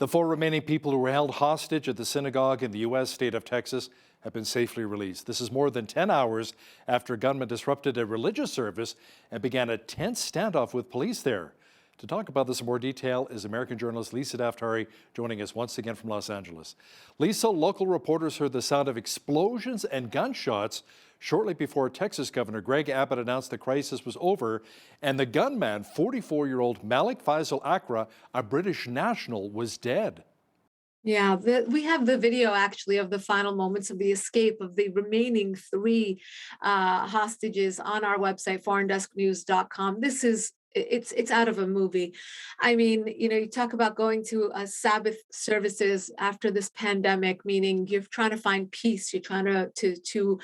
The four remaining people who were held hostage at the synagogue in the U.S. state of Texas have been safely released. This is more than 10 hours after gunmen disrupted a religious service and began a tense standoff with police there. To talk about this in more detail is American journalist Lisa Daftari, joining us once again from Los Angeles. Lisa, local reporters heard the sound of explosions and gunshots shortly before Texas Governor Greg Abbott announced the crisis was over, and the gunman, 44-year-old Malik Faisal Akra, a British national, was dead. Yeah, we have the video actually of the final moments of the escape of the remaining three hostages on our website, foreigndesknews.com. It's out of a movie. I mean, you talk about going to Sabbath services after this pandemic, meaning you're trying to find peace. You're trying to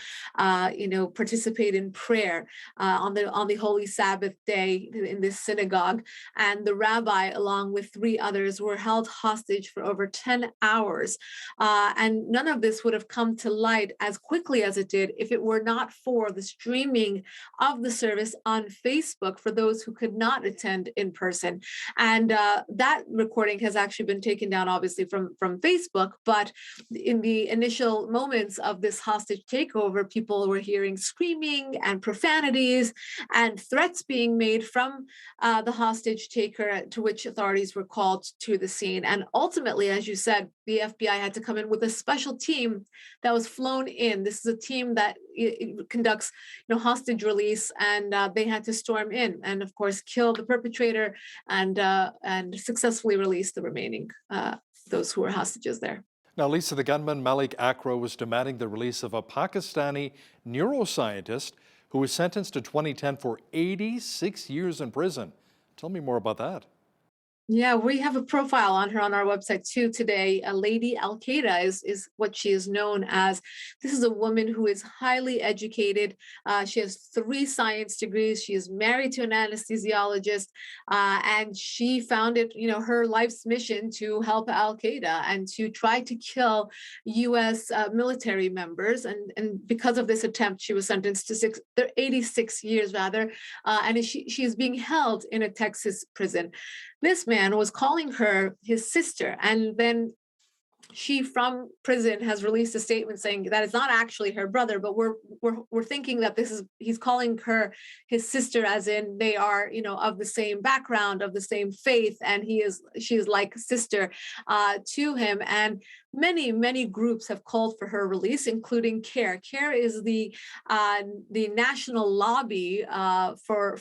participate in prayer on the holy Sabbath day in this synagogue. And the rabbi, along with three others, were held hostage for over 10 hours. And none of this would have come to light as quickly as it did if it were not for the streaming of the service on Facebook for those who could not attend in person. And that recording has actually been taken down, obviously, from Facebook. But in the initial moments of this hostage takeover, people were hearing screaming and profanities and threats being made from the hostage taker, to which authorities were called to the scene. And ultimately, as you said, the FBI had to come in with a special team that was flown in. This is a team that conducts, hostage release, and they had to storm in and, of course, kill the perpetrator and successfully release the remaining those who were hostages there. Now, Lisa, the gunman Malik Akra was demanding the release of a Pakistani neuroscientist who was sentenced to 2010 for 86 years in prison. Tell me more about that. Yeah, we have a profile on her on our website too today. Lady Al-Qaeda is what she is known as. This is a woman who is highly educated. She has 3 science degrees. She is married to an anesthesiologist, and she found it, her life's mission to help Al-Qaeda and to try to kill U.S. Military members. And because of this attempt, she was sentenced to 86 years rather, and she is being held in a Texas prison. This man was calling her his sister, and then she from prison has released a statement saying that it's not actually her brother, but we're thinking that he's calling her his sister, as in they are of the same background, of the same faith, and she is like a sister to him. And many groups have called for her release, including CARE. CARE is the national lobby for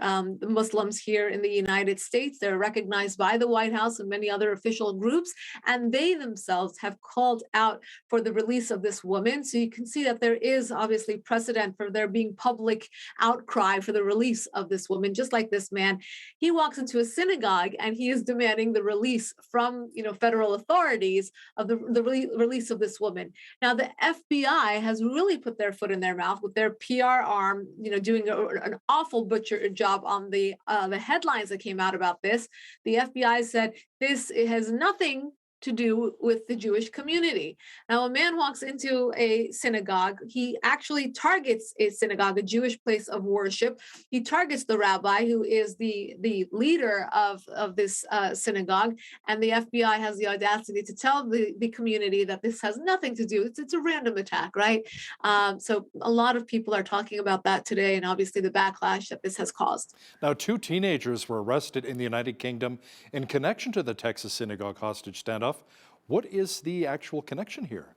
the Muslims here in the United States. They're recognized by the White House and many other official groups, and they themselves have called out for the release of this woman. So you can see that there is obviously precedent for there being public outcry for the release of this woman. Just like this man, he walks into a synagogue and he is demanding the release from federal authorities of the release of this woman. Now, the FBI has really put their foot in their mouth with their PR arm, doing an awful butcher job on the headlines that came out about this. The FBI said it has nothing to do with the Jewish community. Now, a man walks into a synagogue. He actually targets a synagogue, a Jewish place of worship. He targets the rabbi, who is the leader of this synagogue. And the FBI has the audacity to tell the community that this has nothing to do. It's a random attack, right? So a lot of people are talking about that today, and obviously the backlash that this has caused. Now, 2 teenagers were arrested in the United Kingdom in connection to the Texas synagogue hostage standoff. What is the actual connection here?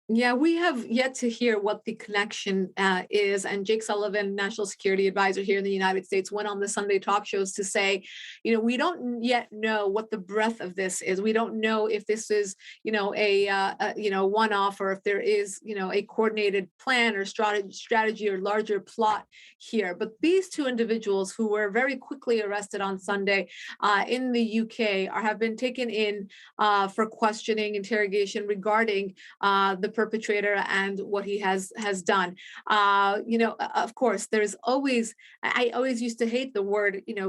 Yeah, we have yet to hear what the connection is. And Jake Sullivan, national security advisor here in the United States, went on the Sunday talk shows to say, we don't yet know what the breadth of this is. We don't know if this is, a one-off, or if there is, a coordinated plan or strategy or larger plot here. But these 2 individuals who were very quickly arrested on Sunday in the UK have been taken in for questioning, interrogation regarding the perpetrator and what he has done. Of course, there's always. I always used to hate the word, a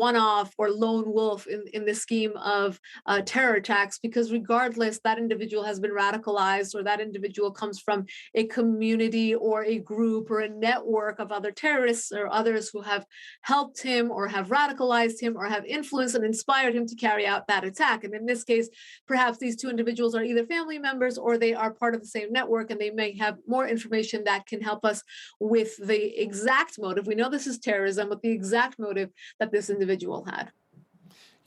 one-off or lone wolf in the scheme of terror attacks, because regardless, that individual has been radicalized, or that individual comes from a community or a group or a network of other terrorists or others who have helped him or have radicalized him or have influenced and inspired him to carry out that attack. And in this case, perhaps these two individuals are either family members or they are part of the same network, and they may have more information that can help us with the exact motive. We know this is terrorism, but the exact motive that this individual had.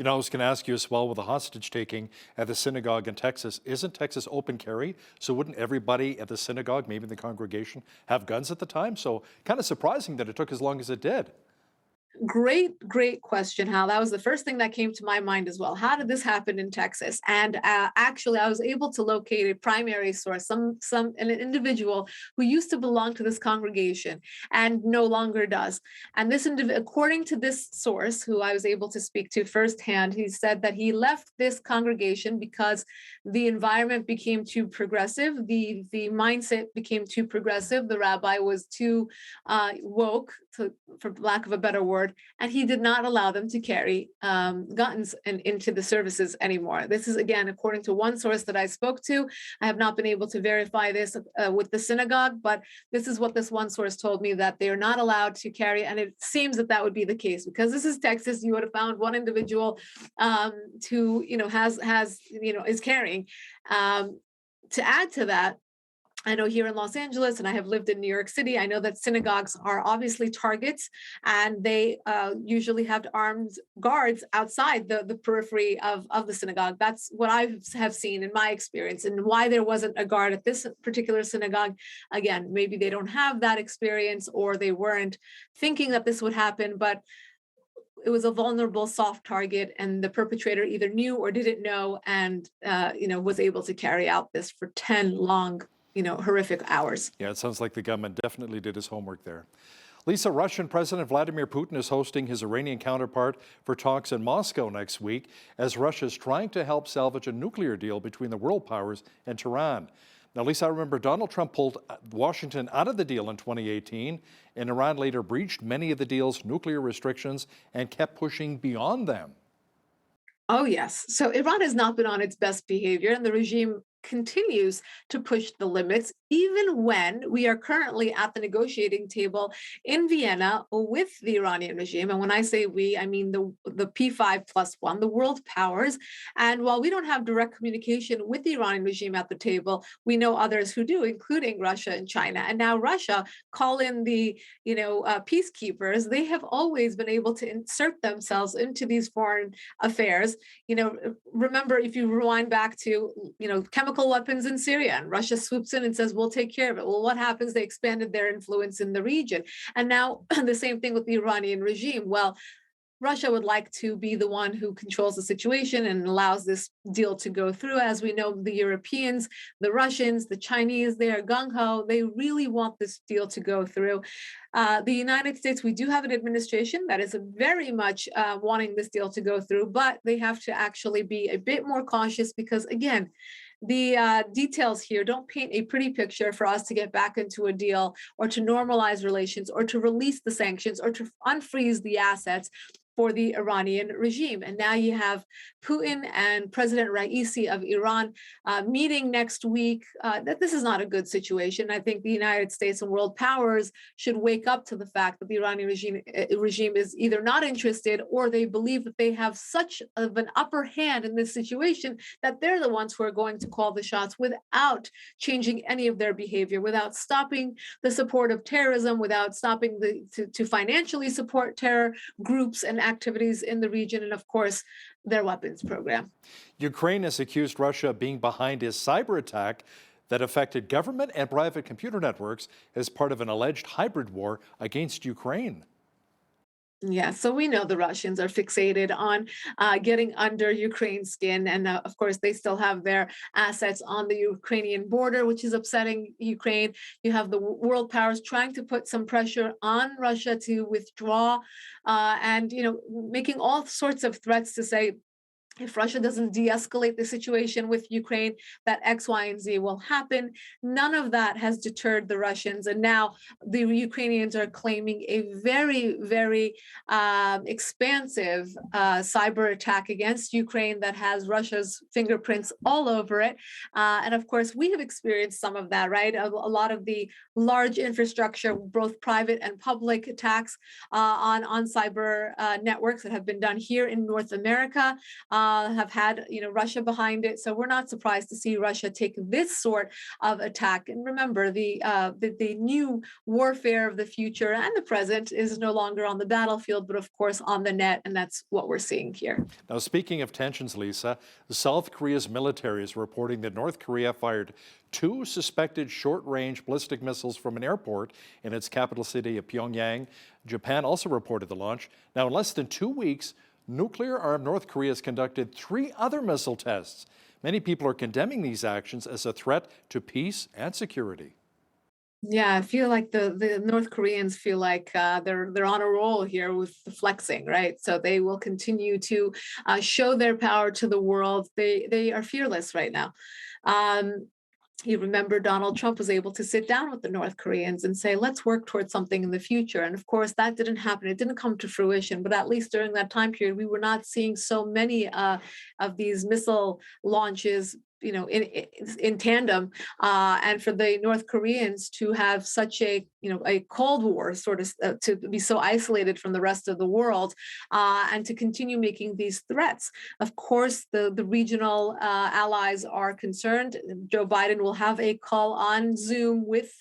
I was going to ask you as well, with the hostage taking at the synagogue in Texas, isn't Texas open carry? So wouldn't everybody at the synagogue, maybe in the congregation, have guns at the time? So kind of surprising that it took as long as it did. Great question, Hal. That was the first thing that came to my mind as well. How did this happen in Texas? And actually, I was able to locate a primary source, an individual who used to belong to this congregation and no longer does. And according to this source, who I was able to speak to firsthand, he said that he left this congregation because the environment became too progressive, the mindset became too progressive. The rabbi was too woke, for lack of a better word, and he did not allow them to carry guns into the services anymore. This is, again, according to one source that I spoke to. I have not been able to verify this with the synagogue, but this is what this one source told me, that they are not allowed to carry. And it seems that would be the case, because this is Texas. You would have found one individual who, is carrying. To add to that, I know here in Los Angeles, and I have lived in New York City, I know that synagogues are obviously targets, and they usually have armed guards outside the periphery of the synagogue. That's what I have seen in my experience. And why there wasn't a guard at this particular synagogue, again, maybe they don't have that experience, or they weren't thinking that this would happen, but it was a vulnerable, soft target, and the perpetrator either knew or didn't know, and was able to carry out this for 10 long, horrific hours. Yeah, it sounds like the government definitely did his homework there. Lisa, Russian President Vladimir Putin is hosting his Iranian counterpart for talks in Moscow next week, as Russia is trying to help salvage a nuclear deal between the world powers and Tehran. Now, Lisa, I remember Donald Trump pulled Washington out of the deal in 2018, and Iran later breached many of the deal's nuclear restrictions and kept pushing beyond them. Oh, yes. So Iran has not been on its best behavior, and the regime continues to push the limits, even when we are currently at the negotiating table in Vienna with the Iranian regime. And when I say we, I mean the P5+1, the world powers. And while we don't have direct communication with the Iranian regime at the table, we know others who do, including Russia and China. And now Russia call in the peacekeepers. They have always been able to insert themselves into these foreign affairs. Remember, if you rewind back to chemical weapons in Syria, and Russia swoops in and says, we'll take care of it. Well, what happens? They expanded their influence in the region. And now the same thing with the Iranian regime. Well, Russia would like to be the one who controls the situation and allows this deal to go through. As we know, the Europeans, the Russians, the Chinese, they are gung-ho. They really want this deal to go through. The United States, we do have an administration that is very much wanting this deal to go through, but they have to actually be a bit more cautious, because, again, the details here don't paint a pretty picture for us to get back into a deal, or to normalize relations, or to release the sanctions, or to unfreeze the assets for the Iranian regime. And now you have Putin and President Raisi of Iran meeting next week. That this is not a good situation. I think the United States and world powers should wake up to the fact that the Iranian regime is either not interested, or they believe that they have such of an upper hand in this situation that they're the ones who are going to call the shots, without changing any of their behavior, without stopping the support of terrorism, without stopping to financially support terror groups and activities in the region, and of course, their weapons program. Ukraine has accused Russia of being behind a cyber attack that affected government and private computer networks as part of an alleged hybrid war against Ukraine. Yeah, so we know the Russians are fixated on getting under Ukraine's skin. And of course, they still have their assets on the Ukrainian border, which is upsetting Ukraine. You have the world powers trying to put some pressure on Russia to withdraw, and making all sorts of threats to say, if Russia doesn't de-escalate the situation with Ukraine, that X, Y, and Z will happen. None of that has deterred the Russians. And now the Ukrainians are claiming a very, very expansive cyber attack against Ukraine that has Russia's fingerprints all over it. And of course, we have experienced some of that, right? A lot of the large infrastructure, both private and public attacks on cyber networks that have been done here in North America. Have had Russia behind it, so we're not surprised to see Russia take this sort of attack. And remember, the new warfare of the future and the present is no longer on the battlefield, but of course on the net, and that's what we're seeing here. Now, speaking of tensions, Lisa, South Korea's military is reporting that North Korea fired 2 suspected short-range ballistic missiles from an airport in its capital city of Pyongyang. Japan also reported the launch. Now, in less than 2 weeks, nuclear-armed North Korea has conducted 3 other missile tests. Many people are condemning these actions as a threat to peace and security. Yeah, I feel like the North Koreans feel like they're on a roll here with the flexing, right? So they will continue to show their power to the world. They are fearless right now. You remember Donald Trump was able to sit down with the North Koreans and say, let's work towards something in the future. And of course, that didn't happen. It didn't come to fruition. But at least during that time period, we were not seeing so many of these missile launches in tandem, and for the North Koreans to have such a Cold War sort of to be so isolated from the rest of the world, and to continue making these threats. Of course, the regional allies are concerned. Joe Biden will have a call on Zoom with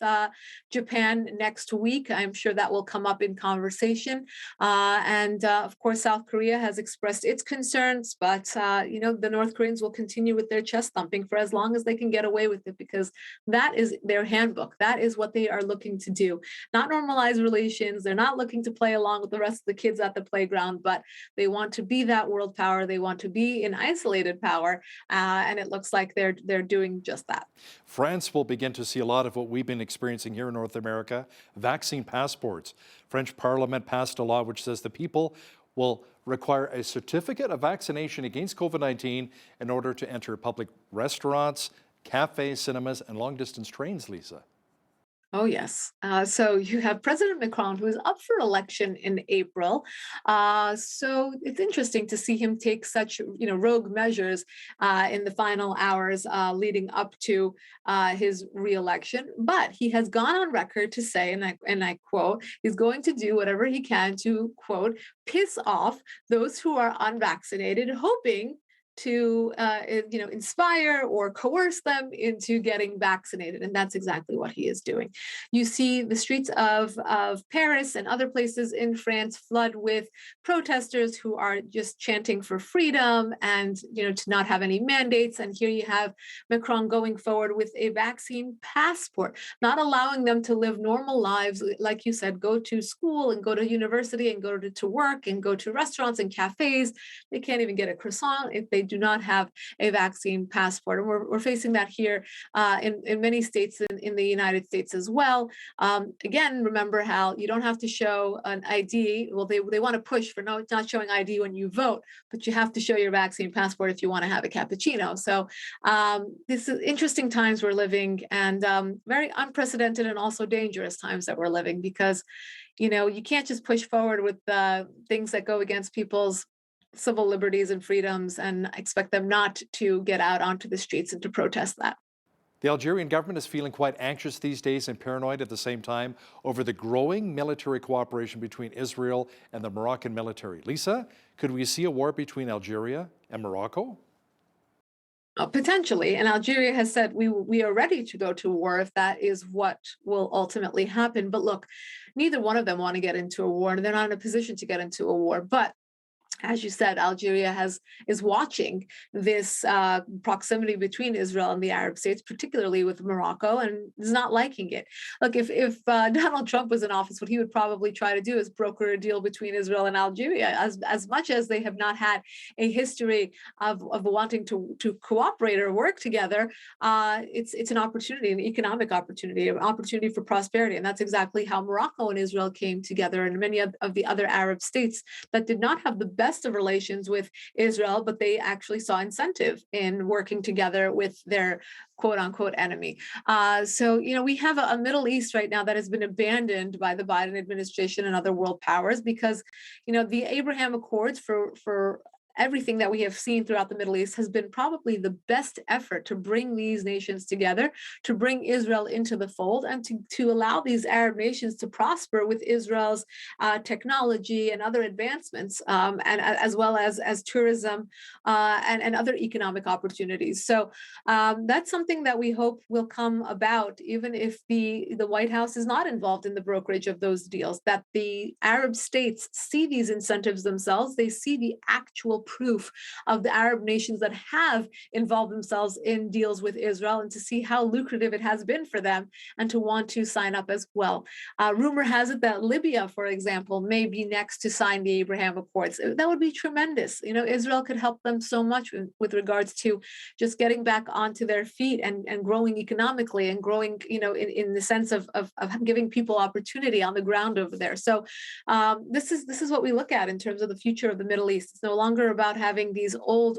Japan next week. I'm sure that will come up in conversation. And of course, South Korea has expressed its concerns, but the North Koreans will continue with their chest thumping for as long as they can get away with it, because that is their handbook. That is what they are looking to do. Not normalize relations. They're not looking to play along with the rest of the kids at the playground, but they want to be that world power. They want to be an isolated power, and it looks like they're doing just that. France will begin to see a lot of what we've been experiencing here in North America: vaccine passports. French Parliament passed a law which says the people will require a certificate of vaccination against COVID-19 in order to enter public restaurants, cafes, cinemas, and long-distance trains, Lisa. Oh, yes. So you have President Macron, who is up for election in April. So it's interesting to see him take such, rogue measures in the final hours leading up to his reelection. But he has gone on record to say, and I quote, he's going to do whatever he can to, quote, piss off those who are unvaccinated, hoping to inspire or coerce them into getting vaccinated. And that's exactly what he is doing. You see the streets of Paris and other places in France flood with protesters who are just chanting for freedom and to not have any mandates. And here you have Macron going forward with a vaccine passport, not allowing them to live normal lives, like you said, go to school and go to university and go to work and go to restaurants and cafes. They can't even get a croissant if they do not have a vaccine passport. And we're facing that here in many states in the United States as well. Again, remember how you don't have to show an ID. Well, they want to push for not showing ID when you vote, but you have to show your vaccine passport if you want to have a cappuccino. So this is interesting times we're living, and very unprecedented and also dangerous times that we're living, because you can't just push forward with things that go against people's civil liberties and freedoms and expect them not to get out onto the streets and to protest that. The Algerian government is feeling quite anxious these days and paranoid at the same time over the growing military cooperation between Israel and the Moroccan military. Lisa, could we see a war between Algeria and Morocco? Potentially, and Algeria has said we are ready to go to war if that is what will ultimately happen. But look, neither one of them want to get into a war, and they're not in a position to get into a war. But as you said, Algeria is watching this proximity between Israel and the Arab states, particularly with Morocco, and is not liking it. Look, if Donald Trump was in office, what he would probably try to do is broker a deal between Israel and Algeria. As much as they have not had a history of wanting to cooperate or work together, it's an opportunity, an economic opportunity, an opportunity for prosperity, and that's exactly how Morocco and Israel came together, and many of the other Arab states that did not have the best best of relations with Israel, but they actually saw incentive in working together with their quote unquote enemy. So, we have a Middle East right now that has been abandoned by the Biden administration and other world powers because, the Abraham Accords for everything that we have seen throughout the Middle East has been probably the best effort to bring these nations together, to bring Israel into the fold, and to allow these Arab nations to prosper with Israel's technology and other advancements, and as well as tourism and other economic opportunities. So that's something that we hope will come about, even if the White House is not involved in the brokerage of those deals, that the Arab states see these incentives themselves. They see the actual proof of the Arab nations that have involved themselves in deals with Israel, and to see how lucrative it has been for them and to want to sign up as well. Rumor has it that Libya, for example, may be next to sign the Abraham Accords. That would be tremendous. Israel could help them so much with regards to just getting back onto their feet and growing economically and growing, in the sense of giving people opportunity on the ground over there. So this is what we look at in terms of the future of the Middle East. It's no longer about having these old,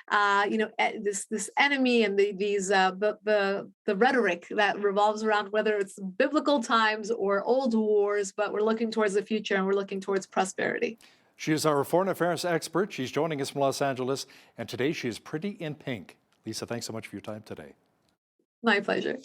this enemy and the rhetoric that revolves around whether it's biblical times or old wars, but we're looking towards the future and we're looking towards prosperity. She is our foreign affairs expert. She's joining us from Los Angeles, and today she is pretty in pink. Lisa, thanks so much for your time today. My pleasure.